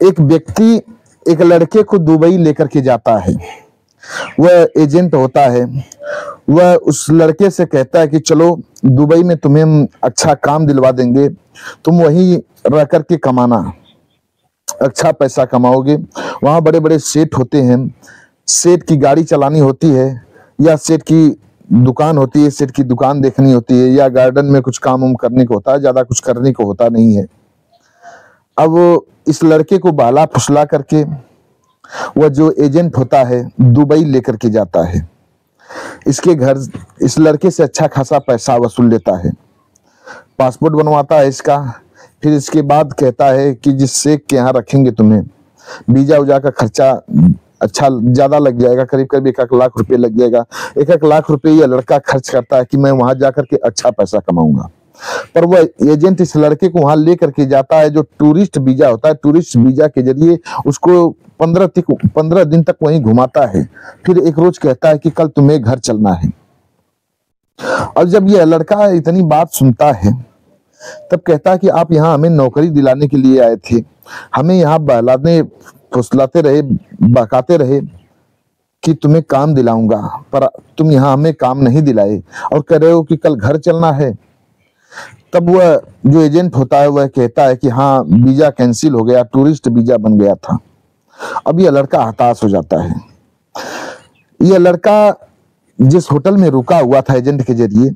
एक व्यक्ति एक लड़के को दुबई लेकर के जाता है। वह एजेंट होता है। वह उस लड़के से कहता है कि चलो दुबई में तुम्हें हम अच्छा काम दिलवा देंगे, तुम वहीं रह करके कमाना, अच्छा पैसा कमाओगे। वहाँ बड़े बड़े सेठ होते हैं, सेठ की गाड़ी चलानी होती है या सेठ की दुकान होती है, सेठ की दुकान देखनी होती है या गार्डन में कुछ काम करने को होता है, ज्यादा कुछ करने को होता नहीं है। अब इस लड़के को बहला फुसला करके वह जो एजेंट होता है दुबई लेकर के जाता है। इसके घर इस लड़के से अच्छा खासा पैसा वसूल लेता है, पासपोर्ट बनवाता है इसका। फिर इसके बाद कहता है कि जिस शेख के यहाँ रखेंगे तुम्हें, वीजा उजा का खर्चा अच्छा ज्यादा लग जाएगा, करीब करीब 1 लाख रुपए लग जाएगा। 1 लाख रुपए यह लड़का खर्च करता है कि मैं वहां जाकर के अच्छा पैसा कमाऊंगा। पर वह एजेंट इस लड़के को वहां लेकर के जाता है, जो टूरिस्ट वीजा होता है, टूरिस्ट वीजा के जरिए उसको 15 दिन तक वहीं घुमाता है। फिर एक रोज कहता है कि कल तुम्हें घर चलना है। और जब यह लड़का इतनी बात सुनता है तब कहता है कि आप यहाँ हमें नौकरी दिलाने के लिए आए थे, हमें यहाँ बहलाने फुसलाते रहे, बहकाते रहे कि तुम्हें काम दिलाऊंगा, पर तुम यहाँ हमें काम नहीं दिलाए और कह रहे हो कि कल घर चलना है। तब वह जो एजेंट होता है वह कहता है कि हाँ वीजा कैंसिल हो गया, टूरिस्ट वीजा बन गया था। अब यह लड़का हताश हो जाता है। यह लड़का जिस होटल में रुका हुआ था एजेंट के जरिए,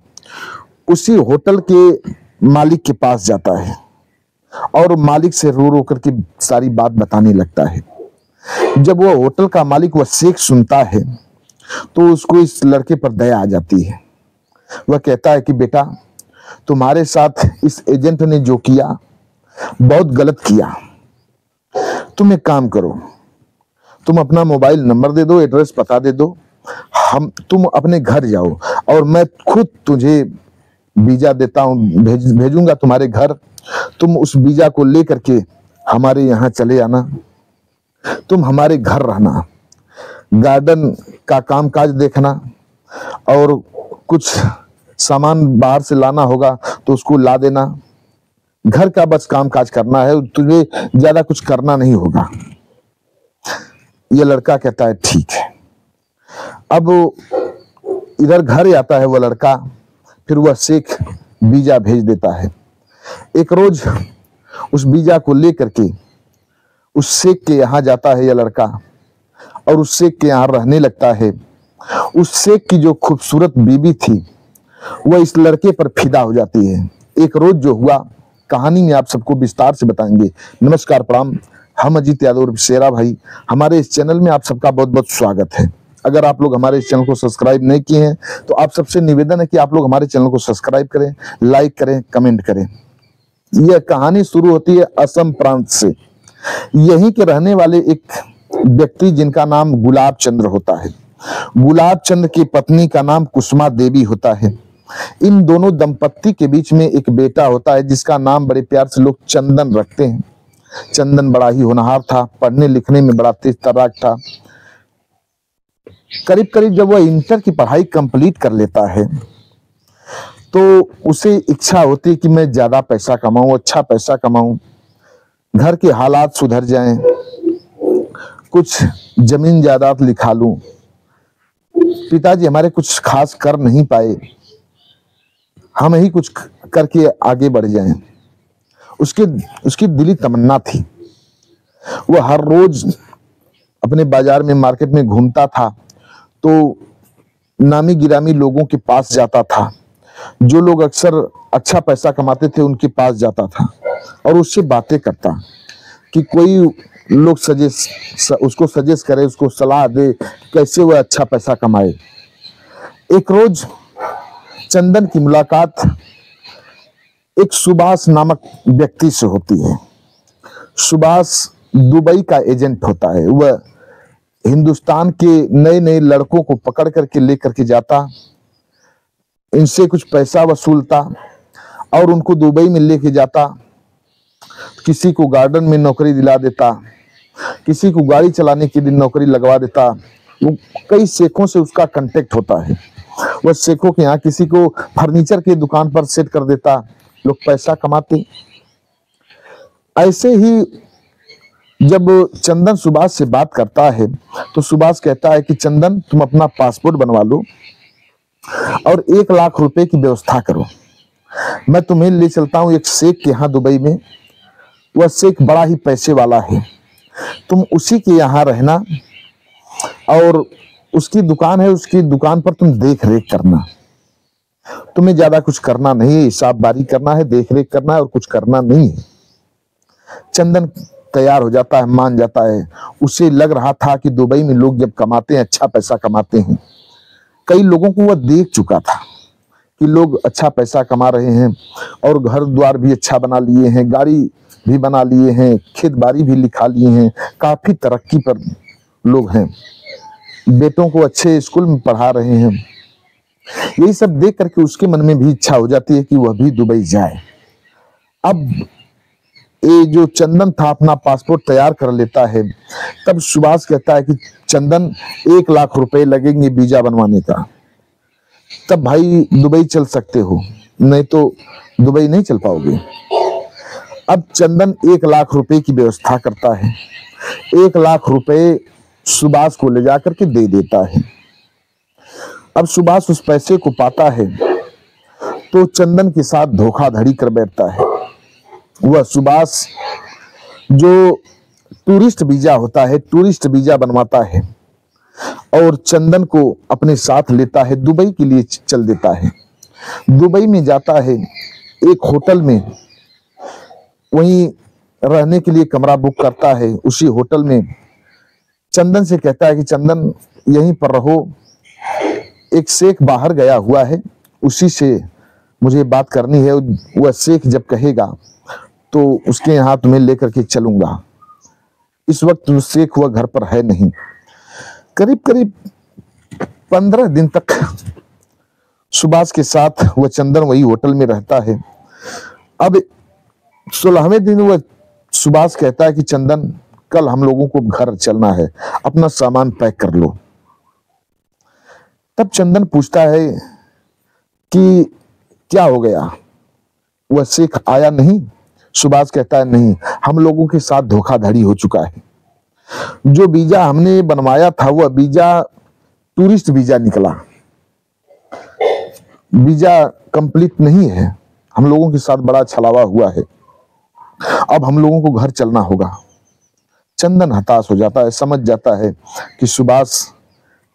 उसी होटल के मालिक के पास जाता है और मालिक से रो रो करके सारी बात बताने लगता है। जब वह होटल का मालिक वह शेख सुनता है तो उसको इस लड़के पर दया आ जाती है। वह कहता है कि बेटा, तुम्हारे साथ इस एजेंट ने जो किया बहुत गलत किया। तुम एक काम करो, तुम अपना मोबाइल नंबर दे दो, एड्रेस पता दे दो, तुम अपने घर जाओ और मैं खुद तुझे वीजा देता हूं, भेजूंगा तुम्हारे घर। तुम उस वीजा को लेकर के हमारे यहाँ चले आना, तुम हमारे घर रहना, गार्डन का कामकाज देखना और कुछ सामान बाहर से लाना होगा तो उसको ला देना। घर का बस कामकाज करना है, तुझे ज्यादा कुछ करना नहीं होगा। यह लड़का कहता है ठीक है। अब इधर घर आता है वह लड़का, फिर वह शेख वीजा भेज देता है। एक रोज उस वीजा को लेकर के उस शेख के यहाँ जाता है यह लड़का और उस शेख के यहाँ रहने लगता है। उस शेख की जो खूबसूरत बीबी थी वह इस लड़के पर फिदा हो जाती है। एक रोज जो हुआ कहानी में आप सबको विस्तार से बताएंगे। नमस्कार, प्रणाम, हम अजीत यादव और शेरा भाई, हमारे इस चैनल में आप सबका बहुत बहुत स्वागत है। अगर आप लोग हमारे इस चैनल को सब्सक्राइब नहीं किए हैं तो आप सबसे निवेदन है कि आप लोग हमारे चैनल को सब्सक्राइब करें, लाइक करें, कमेंट करें। यह कहानी शुरू होती है असम प्रांत से। यहीं के रहने वाले एक व्यक्ति जिनका नाम गुलाब चंद्र होता है, गुलाब चंद्र की पत्नी का नाम कुसुमा देवी होता है। इन दोनों दंपत्ति के बीच में एक बेटा होता है जिसका नाम बड़े प्यार से लोग चंदन रखते हैं। चंदन बड़ा ही होनहार था, पढ़ने लिखने में बड़ा तेज तर्राक था। करीब करीब जब वह इंटर की पढ़ाई कंप्लीट कर लेता है तो उसे इच्छा होती है कि मैं ज्यादा पैसा कमाऊं, अच्छा पैसा कमाऊं, घर के हालात सुधर जाएं, कुछ जमीन जायदाद लिखा लूं। पिताजी हमारे कुछ खास कर नहीं पाए, हम ही कुछ करके आगे बढ़ जाएं। उसकी दिली तमन्ना थी। वह हर रोज अपने बाजार में, मार्केट में घूमता था तो नामी गिरामी लोगों के पास जाता था, जो लोग अक्सर अच्छा पैसा कमाते थे उनके पास जाता था और उससे बातें करता कि कोई लोग उसको सजेस्ट करे, उसको सलाह दे कैसे वह अच्छा पैसा कमाए। एक रोज चंदन की मुलाकात एक सुभाष नामक व्यक्ति से होती है। सुभाष दुबई का एजेंट होता है। वह हिंदुस्तान के नए नए लड़कों को पकड़ करके लेकर के जाता, इनसे कुछ पैसा वसूलता और उनको दुबई में लेके जाता। किसी को गार्डन में नौकरी दिला देता, किसी को गाड़ी चलाने के लिए नौकरी लगवा देता। वो कई शेखों से उसका कांटेक्ट होता है। वह शेखों के यहाँ किसी को फर्नीचर की दुकान पर सेट कर देता, लोग पैसा कमाते। ऐसे ही जब चंदन सुभाष से बात करता है तो सुभाष कहता है कि चंदन, तुम अपना पासपोर्ट बनवा लो और 1 लाख रुपए की व्यवस्था करो। मैं तुम्हें ले चलता हूं एक शेख के यहाँ दुबई में। वह शेख बड़ा ही पैसे वाला है, तुम उसी के यहाँ रहना और उसकी दुकान है, उसकी दुकान पर तुम देख रेख करना। तुम्हें ज्यादा कुछ करना नहीं है, हिसाब बारी करना है, देख रेख करना है और कुछ करना नहीं है। चंदन तैयार हो जाता है, मान जाता है। उसे लग रहा था कि दुबई में लोग जब कमाते हैं, अच्छा पैसा कमाते हैं। कई लोगों को वह देख चुका था कि लोग अच्छा पैसा कमा रहे हैं और घर द्वार भी अच्छा बना लिए हैं, गाड़ी भी बना लिए हैं, खेत बाड़ी भी लिखा लिए हैं, काफी तरक्की पर लोग हैं, बेटों को अच्छे स्कूल में पढ़ा रहे हैं। यही सब देख करके उसके मन में भी इच्छा हो जाती है कि वह भी दुबई जाए। अब ये जो चंदन था अपना पासपोर्ट तैयार कर लेता है। तब सुभाष कहता है कि चंदन, 1 लाख रुपए लगेंगे वीजा बनवाने का, तब भाई दुबई चल सकते हो, नहीं तो दुबई नहीं चल पाओगे। अब चंदन 1 लाख रुपए की व्यवस्था करता है। 1 लाख रुपए सुभाष को ले जाकर के दे देता है। अब सुभाष उस पैसे को पाता है तो चंदन के साथ धोखाधड़ी कर बैठता है। वह सुभाष जो टूरिस्ट वीजा होता है, टूरिस्ट वीजा बनवाता है और चंदन को अपने साथ लेता है, दुबई के लिए चल देता है। दुबई में जाता है, एक होटल में वहीं रहने के लिए कमरा बुक करता है। उसी होटल में चंदन से कहता है कि चंदन, यहीं पर रहो, एक शेख बाहर गया हुआ है, उसी से मुझे बात करनी है। वह शेख जब कहेगा तो उसके यहाँ तुम्हें लेकर के चलूंगा। इस वक्त शेख वह घर पर है नहीं। करीब करीब 15 दिन तक सुभाष के साथ वह चंदन वही होटल में रहता है। अब 16वें दिन वह सुभाष कहता है कि चंदन, कल हम लोगों को घर चलना है, अपना सामान पैक कर लो। तब चंदन पूछता है कि क्या हो गया, वह शेख आया नहीं? सुभाष कहता है नहीं, हम लोगों के साथ धोखाधड़ी हो चुका है। जो वीजा हमने बनवाया था वह वीजा टूरिस्ट वीजा निकला, वीजा कंप्लीट नहीं है। हम लोगों के साथ बड़ा छलावा हुआ है, अब हम लोगों को घर चलना होगा। चंदन हताश हो जाता है, समझ जाता है कि सुभाष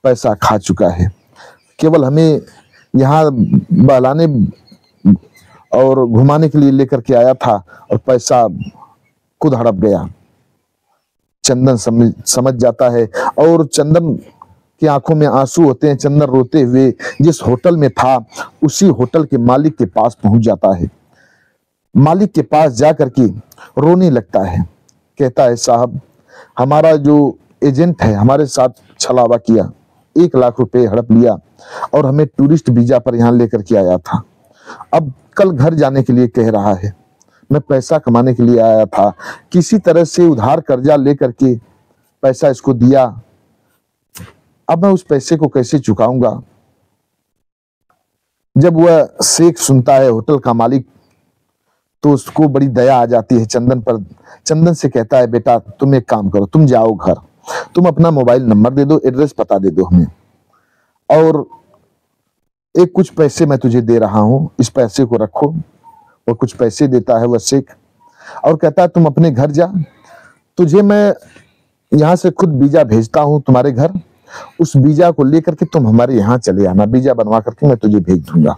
पैसा खा चुका है, केवल हमें यहाँ बहलाने और घुमाने के लिए लेकर के आया था और पैसा खुद हड़प गया। चंदन समझ जाता है और चंदन की आंखों में आंसू होते हैं। चंदन रोते हुए जिस होटल में था उसी होटल के मालिक के पास पहुंच जाता है। मालिक के पास जाकर के रोने लगता है, कहता है साहब, हमारा जो एजेंट है हमारे साथ छलावा किया, 1 लाख रुपए हड़प लिया और हमें टूरिस्ट वीजा पर यहाँ लेकर के आया था। अब कल घर जाने के लिए कह रहा है। मैं पैसा कमाने के लिए आया था, किसी तरह से उधार कर्जा लेकर के पैसा इसको दिया, अब मैं उस पैसे को कैसे चुकाऊंगा। जब वह शेख सुनता है, होटल का मालिक, तो उसको बड़ी दया आ जाती है चंदन पर। चंदन से कहता है, बेटा तुम एक काम करो, तुम जाओ घर, तुम अपना मोबाइल नंबर दे दो, एड्रेस पता दे दो हमें, और एक कुछ पैसे मैं तुझे दे रहा हूं, इस पैसे को रखो। और कुछ पैसे देता है वह शेख और कहता है तुम अपने घर जा, तुझे मैं यहाँ से खुद वीजा भेजता हूं तुम्हारे घर, उस वीजा को लेकर के तुम हमारे यहाँ चले आना, वीजा बनवा करके मैं तुझे भेज दूंगा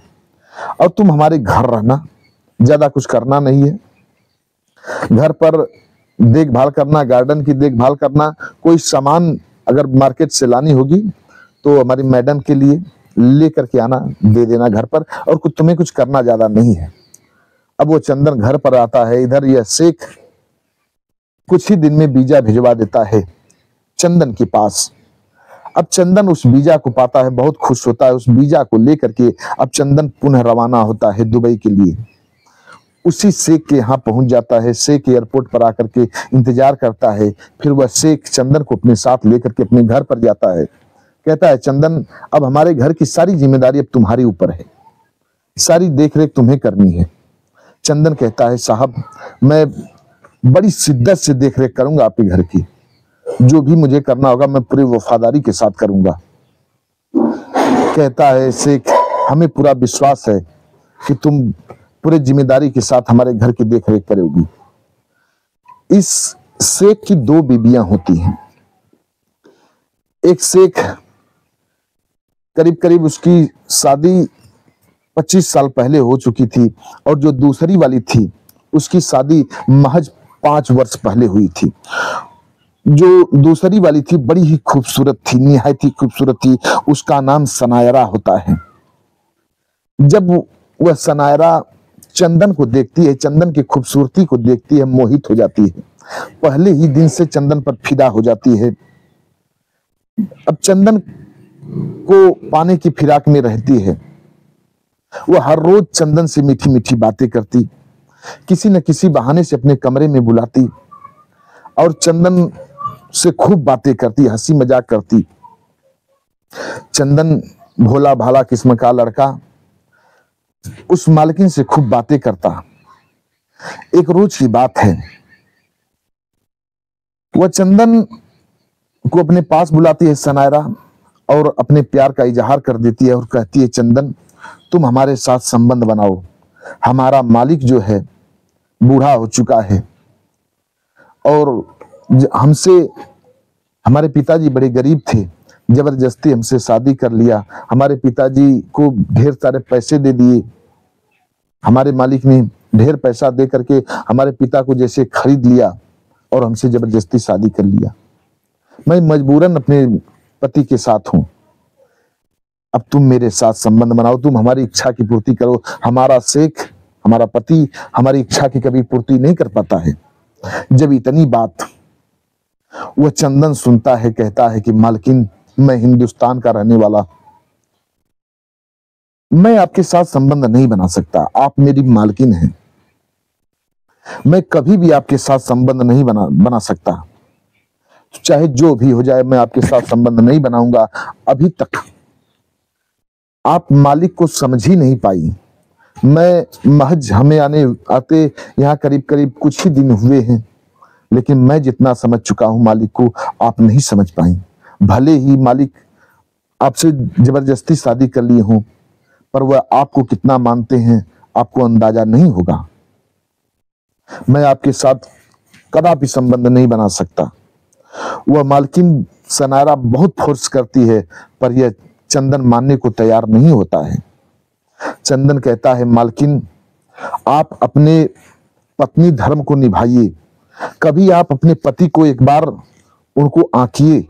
और तुम हमारे घर रहना, ज्यादा कुछ करना नहीं है। घर पर देखभाल करना, गार्डन की देखभाल करना, कोई सामान अगर मार्केट से लानी होगी तो हमारी मैडम के लिए लेकर के आना, दे देना घर पर, और कुछ तुम्हें कुछ करना ज्यादा नहीं है। अब वो चंदन घर पर आता है। इधर यह शेख कुछ ही दिन में वीजा भिजवा देता है चंदन के पास। अब चंदन उस वीजा को पाता है, बहुत खुश होता है। उस वीजा को लेकर के अब चंदन पुनः रवाना होता है दुबई के लिए। उसी शेख के यहाँ पहुंच जाता है। शेख एयरपोर्ट पर आकर के इंतजार करता है। फिर वह शेख चंदन को अपने साथ लेकर के अपने घर पर जाता है। कहता है, चंदन, अब हमारे घर की सारी जिम्मेदारी अब तुम्हारे ऊपर है, सारी देखरेख तुम्हें करनी है। चंदन कहता है, साहब मैं बड़ी शिद्दत से देख रेख करूंगा आपके घर की, जो भी मुझे करना होगा मैं पूरी वफादारी के साथ करूंगा। कहता है शेख, हमें पूरा विश्वास है कि तुम पूरे जिम्मेदारी के साथ हमारे घर की देख रेख करोगी। इस शेख की 2 बीबियां होती हैं। एक शेख करीब करीब उसकी शादी 25 साल पहले हो चुकी थी, और जो दूसरी वाली थी उसकी शादी महज 5 वर्ष पहले हुई थी। जो दूसरी वाली थी बड़ी ही खूबसूरत थी, निहायत ही खूबसूरत थी। उसका नाम सनायरा होता है। जब वह सनायरा चंदन को देखती है, चंदन की खूबसूरती को देखती है, मोहित हो जाती है। पहले ही दिन से चंदन पर फिदा हो जाती है। अब चंदन को पाने की फिराक में रहती है। वह हर रोज चंदन से मीठी मीठी बातें करती, किसी न किसी बहाने से अपने कमरे में बुलाती और चंदन से खूब बातें करती, हंसी मजाक करती। चंदन भोला भाला किस्म का लड़का उस मालकिन से खूब बातें करता। एक रोज की बात है, वह चंदन को अपने पास बुलाती है सनायरा और अपने प्यार का इजहार कर देती है और कहती है, चंदन तुम हमारे साथ संबंध बनाओ। हमारा मालिक जो है बूढ़ा हो चुका है और हमसे, हमारे पिताजी बड़े गरीब थे, जबरदस्ती हमसे शादी कर लिया। हमारे पिताजी को ढेर सारे पैसे दे दिए। हमारे मालिक ने ढेर पैसा दे करके हमारे पिता को जैसे खरीद लिया और हमसे जबरदस्ती शादी कर लिया। मैं मजबूरन अपने पति के साथ हूं। अब तुम मेरे साथ संबंध बनाओ, तुम हमारी इच्छा की पूर्ति करो। हमारा शेख, हमारा पति हमारी इच्छा की कभी पूर्ति नहीं कर पाता है। जब इतनी बात वह चंदन सुनता है, कहता है कि मालकिन, मैं हिंदुस्तान का रहने वाला, मैं आपके साथ संबंध नहीं बना सकता। आप मेरी मालकिन हैं, मैं कभी भी आपके साथ संबंध नहीं बना सकता। चाहे जो भी हो जाए, मैं आपके साथ संबंध नहीं बनाऊंगा। अभी तक आप मालिक को समझ ही नहीं पाई। मैं महज हमें आते यहाँ करीब करीब कुछ ही दिन हुए हैं, लेकिन मैं जितना समझ चुका हूं मालिक को, आप नहीं समझ पाई। भले ही मालिक आपसे जबरदस्ती शादी कर लिए हों, पर वह आपको कितना मानते हैं आपको अंदाजा नहीं होगा। मैं आपके साथ कदापि संबंध नहीं बना सकता। वह मालकिन सनायरा बहुत फोर्स करती है, पर यह चंदन मानने को तैयार नहीं होता है। चंदन कहता है, मालकिन आप अपने पत्नी धर्म को निभाइए। कभी आप अपने पति को एक बार उनको आंकिए,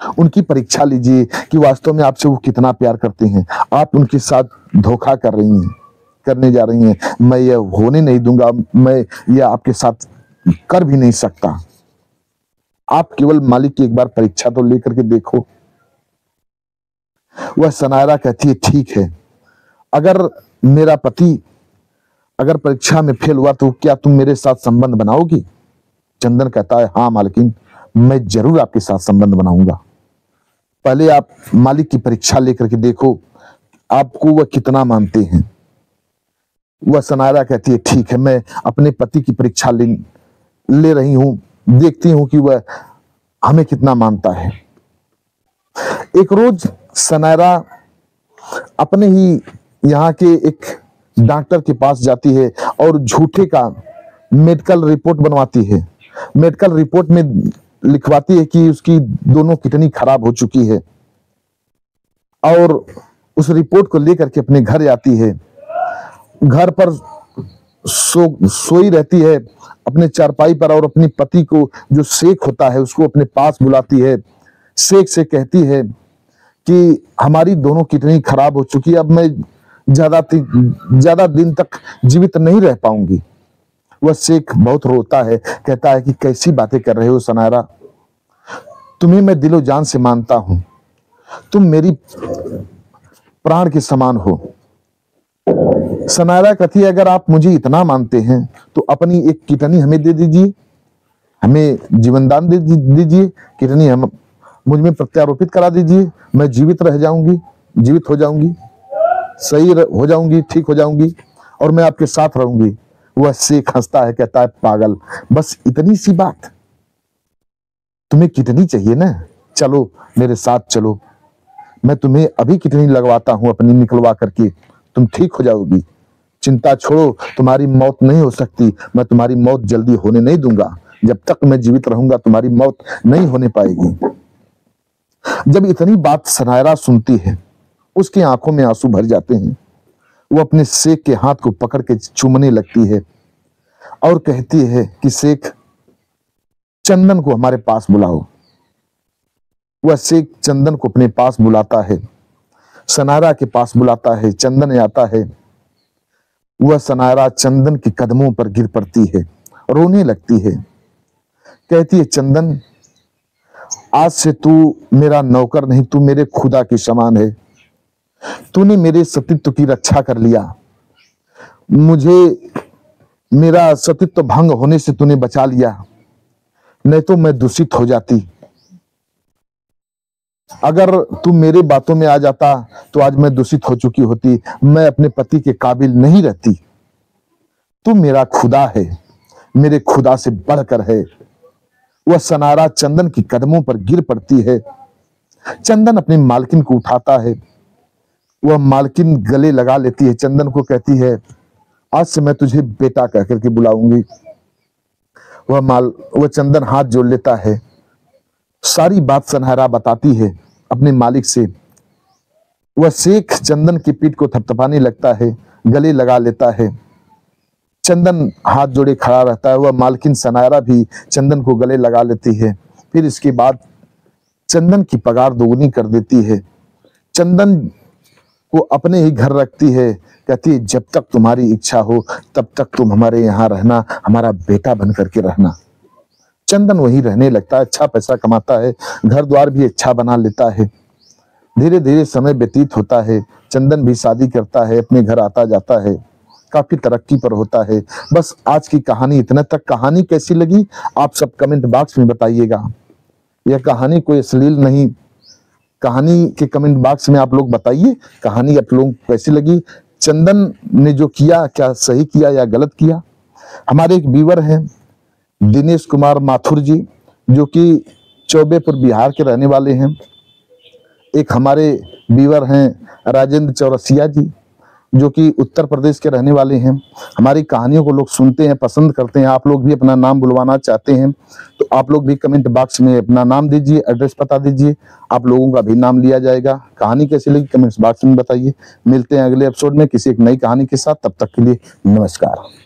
उनकी परीक्षा लीजिए कि वास्तव में आपसे वो कितना प्यार करते हैं। आप उनके साथ धोखा करने जा रही हैं। मैं यह होने नहीं दूंगा, मैं यह आपके साथ कर भी नहीं सकता। आप केवल मालिक की एक बार परीक्षा तो लेकर के देखो। वह सनायरा कहती है, ठीक है, अगर मेरा पति अगर परीक्षा में फेल हुआ तो क्या तुम मेरे साथ संबंध बनाओगी? चंदन कहता है, हाँ मालकिन, मैं जरूर आपके साथ संबंध बनाऊंगा। पहले आप मालिक की परीक्षा लेकर के देखो, आपको वह कितना मानते हैं। वह सनायरा कहती है, ठीक है, मैं अपने पति की परीक्षा ले रही हूं, देखती हूं कि वह हमें कितना मानता है। एक रोज सनायरा अपने ही यहाँ के एक डॉक्टर के पास जाती है और झूठे का मेडिकल रिपोर्ट बनवाती है। मेडिकल रिपोर्ट में लिखवाती है कि उसकी दोनों किडनी खराब हो चुकी है, और उस रिपोर्ट को लेकर के अपने घर आती है। घर पर सोई रहती है अपने चारपाई पर, और अपने पति को, जो शेख होता है, उसको अपने पास बुलाती है। शेख से कहती है कि हमारी दोनों किडनी खराब हो चुकी है, अब मैं ज्यादा दिन तक जीवित नहीं रह पाऊंगी। वह शेख बहुत रोता है, कहता है कि कैसी बातें कर रहे हो सनायरा, तुम्हें मैं दिलो जान से मानता हूं, तुम मेरी प्राण के समान हो। सनायरा कहती है, अगर आप मुझे इतना मानते हैं तो अपनी एक किडनी हमें दे दीजिए, हमें जीवन दान दे दीजिए, किडनी हम मुझ में प्रत्यारोपित करा दीजिए, मैं जीवित हो जाऊंगी, सही हो जाऊंगी, ठीक हो जाऊंगी, और मैं आपके साथ रहूंगी। वह शेख हंसता है, कहता है पागल, बस इतनी सी बात, तुम्हें कितनी चाहिए ना, चलो मेरे साथ चलो, मैं तुम्हें अभी कितनी लगवाता हूं अपनी निकलवा करके, तुम ठीक हो जाओगी, चिंता छोड़ो, तुम्हारी मौत नहीं हो सकती, मैं तुम्हारी मौत जल्दी होने नहीं दूंगा, जब तक मैं जीवित रहूंगा तुम्हारी मौत नहीं होने पाएगी। जब इतनी बात सनायरा सुनती है, उसकी आंखों में आंसू भर जाते हैं। वो अपने शेख के हाथ को पकड़ के चूमने लगती है और कहती है कि शेख, चंदन को हमारे पास बुलाओ। वह शेख चंदन को अपने पास बुलाता है, सनायरा के पास बुलाता है। चंदन आता है, वह सनायरा चंदन के कदमों पर गिर पड़ती है, रोने लगती है, कहती है चंदन, आज से तू मेरा नौकर नहीं, तू मेरे खुदा के समान है। तूने मेरे सतीत्व की रक्षा कर लिया, मुझे मेरा सतीत्व भंग होने से तूने बचा लिया, नहीं तो मैं दूषित हो जाती। अगर तू मेरे बातों में आ जाता तो आज मैं दूषित हो चुकी होती, मैं अपने पति के काबिल नहीं रहती। तू मेरा खुदा है, मेरे खुदा से बढ़कर है। वह सनायरा चंदन की कदमों पर गिर पड़ती है। चंदन अपनी मालकिन को उठाता है, वह मालकिन गले लगा लेती है, चंदन को कहती है, आज से मैं तुझे बेटा कह करके बुलाऊंगी। वह चंदन हाथ जोड़ लेता है, सारी बात सनायरा बताती है अपने मालिक से। वह शेख चंदन की पीठ को थपथपाने लगता है, गले लगा लेता है। चंदन हाथ जोड़े खड़ा रहता है। वह मालकिन सनायरा भी चंदन को गले लगा लेती है। फिर इसके बाद चंदन की पगार दोगुनी कर देती है। चंदन को अपने ही घर रखती है, कहती है जब तक तुम्हारी इच्छा हो तब तक तुम हमारे यहाँ रहना, हमारा बेटा बन करके रहना। चंदन वहीं रहने लगता है, अच्छा पैसा कमाता है, घर द्वार भी अच्छा बना लेता है। धीरे धीरे समय व्यतीत होता है, चंदन भी शादी करता है, अपने घर आता जाता है, काफी तरक्की पर होता है। बस आज की कहानी इतना तक। कहानी कैसी लगी आप सब कमेंट बॉक्स में बताइएगा। यह कहानी कोई अश्लील नहीं, कहानी के कमेंट बॉक्स में आप लोग बताइए कहानी आप लोग कैसी लगी। चंदन ने जो किया क्या सही किया या गलत किया। हमारे एक व्यूअर हैं दिनेश कुमार माथुर जी, जो कि चौबेपुर बिहार के रहने वाले हैं। एक हमारे व्यूअर हैं राजेंद्र चौरसिया जी, जो कि उत्तर प्रदेश के रहने वाले हैं। हमारी कहानियों को लोग सुनते हैं, पसंद करते हैं। आप लोग भी अपना नाम बुलवाना चाहते हैं तो आप लोग भी कमेंट बॉक्स में अपना नाम दीजिए, एड्रेस बता दीजिए, आप लोगों का भी नाम लिया जाएगा। कहानी कैसी लगी कमेंट्स बॉक्स में बताइए। मिलते हैं अगले एपिसोड में किसी एक नई कहानी के साथ, तब तक के लिए नमस्कार।